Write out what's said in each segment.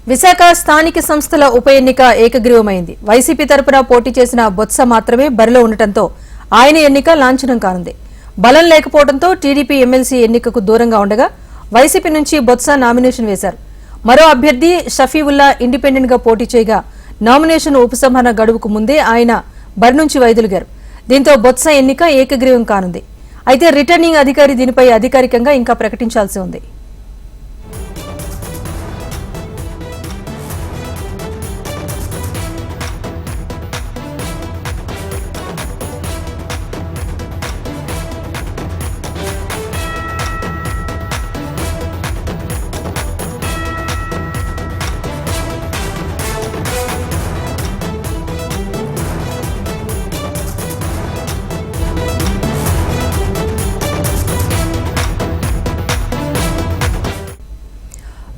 విశాఖ స్థానిక సంస్థల ఉప ఎన్నిక ఏకగ్రీవమైంది. వైసీపీ తరపున పోటీ చేసిన బొత్స మాత్రమే బరిలో ఉండటంతో ఆయన ఎన్నిక లాంఛనం కానుంది. బలం లేకపోవడంతో టీడీపీ ఎమ్మెల్సీ ఎన్నికకు దూరంగా ఉండగా వైసీపీ నుంచి బొత్స నామినేషన్ వేశారు. మరో అభ్యర్థి షఫీవుల్లా ఇండిపెండెంట్ గా పోటీ చేయగా నామినేషన్ ఉపసంహరణ గడువుకు ముందే ఆయన బరి నుంచి వైదొలిగారు. దీంతో బొత్స ఎన్నిక ఏకగ్రీవం కానుంది. అయితే రిటర్నింగ్ అధికారి దీనిపై అధికారికంగా ఇంకా ప్రకటించాల్సి ఉంది.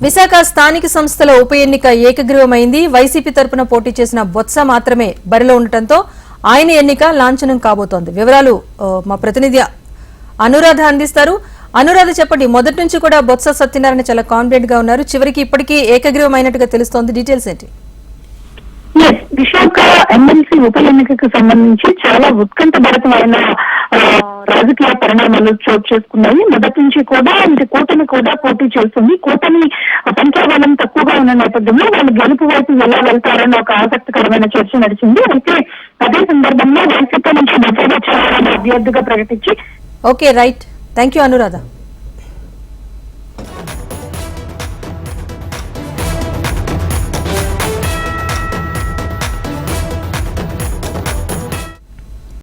విశాఖ స్థానిక సంస్థల ఉప ఎన్నిక ఏకగ్రీవమైంది. వైసీపీ తరపున పోటీ చేసిన బొత్స మాత్రమే బరిలో ఉండటంతో ఆయన ఎన్నిక లాంఛనం కాబోతోంది. వివరాలు మా ప్రతినిధి అనురాధ అందిస్తారు. అనురాధ, చెప్పండి, మొదటి నుంచి కూడా బొత్స సత్యనారాయణ చాలా కాన్ఫిడెంట్ గా ఉన్నారు. చివరికి ఇప్పటికీ ఏకగ్రీవం అయినట్టుగా తెలుస్తోంది. డీటెయిల్స్ ఏంటి? విశాఖ ఎమ్మెల్సీ ఉప ఎన్నికకు సంబంధించి చాలా ఉత్కంఠభరితమైన రాజకీయ పరిణామాలు చోటు చేసుకున్నాయి. మొదటి నుంచి కూడా కూటమి కూడా పోటీ చేస్తుంది. కూటమి సంఖ్యాబలం తక్కువగా ఉన్న నేపథ్యంలో వాళ్ళు గెలుపు వైపు ఎలా వెళ్తారని ఒక ఆసక్తికరమైన చర్చ నడిచింది. అయితే అదే సందర్భంలో వైసీపీ నుంచి అభ్యర్థిగా ప్రకటించి okay, right. Thank you Anuradha.